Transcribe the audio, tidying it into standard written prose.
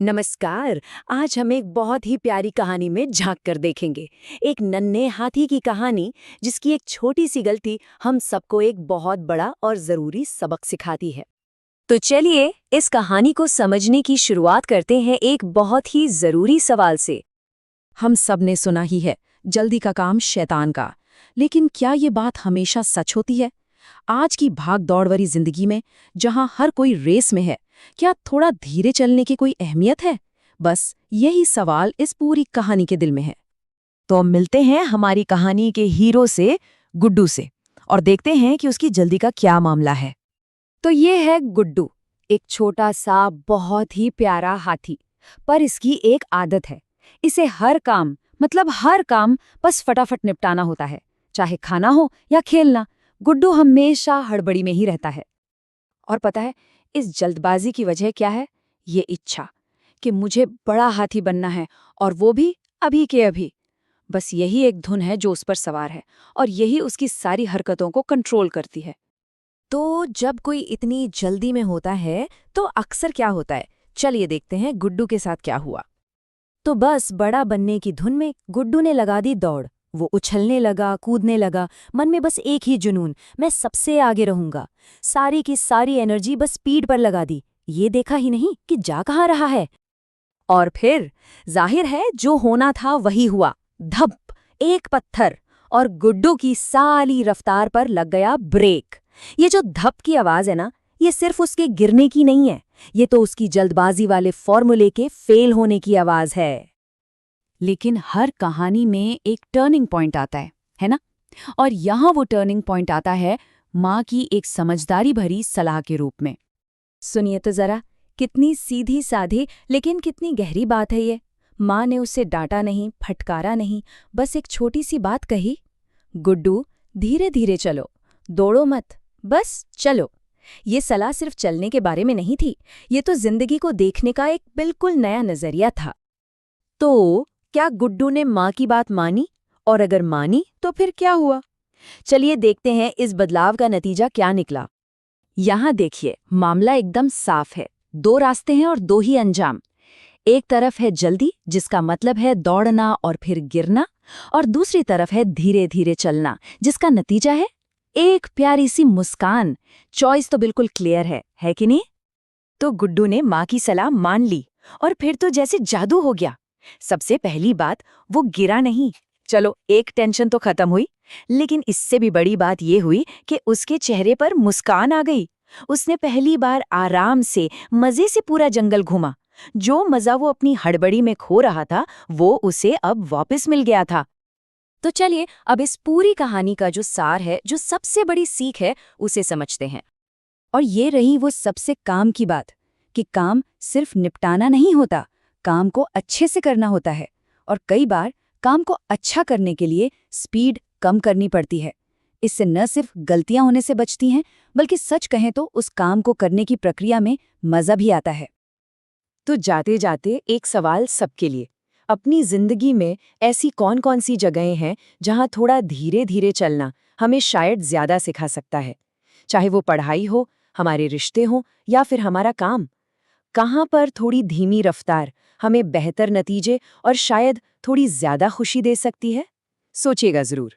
नमस्कार। आज हम एक बहुत ही प्यारी कहानी में झांक कर देखेंगे। एक नन्हे हाथी की कहानी जिसकी एक छोटी सी गलती हम सबको एक बहुत बड़ा और जरूरी सबक सिखाती है। तो चलिए इस कहानी को समझने की शुरुआत करते हैं एक बहुत ही जरूरी सवाल से। हम सब ने सुना ही है, जल्दी का काम शैतान का। लेकिन क्या ये बात हमेशा सच होती है? आज की भाग दौड़ भरी जिंदगी में, जहां हर कोई रेस में है, क्या थोड़ा धीरे चलने की कोई अहमियत है? बस यही सवाल इस पूरी कहानी के दिल में है। तो मिलते हैं हमारी कहानी के हीरो से, गुड्डू से, और देखते हैं कि उसकी जल्दी का क्या मामला है। तो ये है गुड्डू, एक छोटा सा बहुत ही प्यारा हाथी। पर इसकी एक आदत है, इसे हर काम मतलब हर काम बस फटाफट निपटाना होता है, चाहे खाना हो या खेलना। गुड्डू हमेशा हड़बड़ी में ही रहता है। और पता है इस जल्दबाजी की वजह क्या है? ये इच्छा कि मुझे बड़ा हाथी बनना है, और वो भी अभी के अभी। बस यही एक धुन है जो उस पर सवार है, और यही उसकी सारी हरकतों को कंट्रोल करती है। तो जब कोई इतनी जल्दी में होता है, तो अक्सर क्या होता है? चलिए देखते हैं गुड्डू के साथ क्या हुआ। तो बस बड़ा बनने की धुन में गुड्डू ने लगा दी दौड़। वो उछलने लगा, कूदने लगा, मन में बस एक ही जुनून, मैं सबसे आगे रहूंगा। सारी की सारी एनर्जी बस स्पीड पर लगा दी। ये देखा ही नहीं कि जा कहाँ रहा है। और फिर जाहिर है जो होना था वही हुआ। धप, एक पत्थर, और गुड्डू की सारी रफ्तार पर लग गया ब्रेक। ये जो धप की आवाज है ना, ये सिर्फ उसके गिरने की नहीं है, ये तो उसकी जल्दबाजी वाले फॉर्मूले के फेल होने की आवाज है। लेकिन हर कहानी में एक टर्निंग पॉइंट आता है ना? और यहाँ वो टर्निंग पॉइंट आता है माँ की एक समझदारी भरी सलाह के रूप में। सुनिए तो जरा, कितनी सीधी साधी लेकिन कितनी गहरी बात है ये। माँ ने उसे डांटा नहीं, फटकारा नहीं, बस एक छोटी सी बात कही, गुड्डू धीरे धीरे चलो, दौड़ो मत, बस चलो। ये सलाह सिर्फ चलने के बारे में नहीं थी, ये तो जिंदगी को देखने का एक बिल्कुल नया नजरिया था। तो क्या गुड्डू ने माँ की बात मानी? और अगर मानी तो फिर क्या हुआ? चलिए देखते हैं इस बदलाव का नतीजा क्या निकला। यहाँ देखिए, मामला एकदम साफ है। दो रास्ते हैं और दो ही अंजाम। एक तरफ है जल्दी, जिसका मतलब है दौड़ना और फिर गिरना, और दूसरी तरफ है धीरे धीरे चलना, जिसका नतीजा है एक प्यारी सी मुस्कान। चॉइस तो बिल्कुल क्लियर है कि नहीं? तो गुड्डू ने माँ की सलाह मान ली, और फिर तो जैसे जादू हो गया। सबसे पहली बात, वो गिरा नहीं। चलो, एक टेंशन तो खत्म हुई। लेकिन इससे भी बड़ी बात ये हुई कि उसके चेहरे पर मुस्कान आ गई। उसने पहली बार आराम से, मजे से पूरा जंगल घूमा। जो मजा वो अपनी हड़बड़ी में खो रहा था, वो उसे अब वापस मिल गया था। तो चलिए अब इस पूरी कहानी का जो सार है, जो सबसे बड़ी सीख है, उसे समझते हैं। और ये रही वो सबसे काम की बात, कि काम सिर्फ निपटाना नहीं होता, काम को अच्छे से करना होता है। और कई बार काम को अच्छा करने के लिए स्पीड कम करनी पड़ती है। इससे न सिर्फ गलतियां होने से बचती हैं, बल्कि सच कहें तो उस काम को करने की प्रक्रिया में मजा भी आता है। तो जाते जाते एक सवाल सबके लिए, अपनी जिंदगी में ऐसी कौन कौन सी जगहें हैं जहां थोड़ा धीरे धीरे चलना हमें शायद ज्यादा सिखा सकता है? चाहे वो पढ़ाई हो, हमारे रिश्ते हों, या फिर हमारा काम। कहाँ पर थोड़ी धीमी रफ्तार हमें बेहतर नतीजे और शायद थोड़ी ज्यादा खुशी दे सकती है? सोचिएगा जरूर।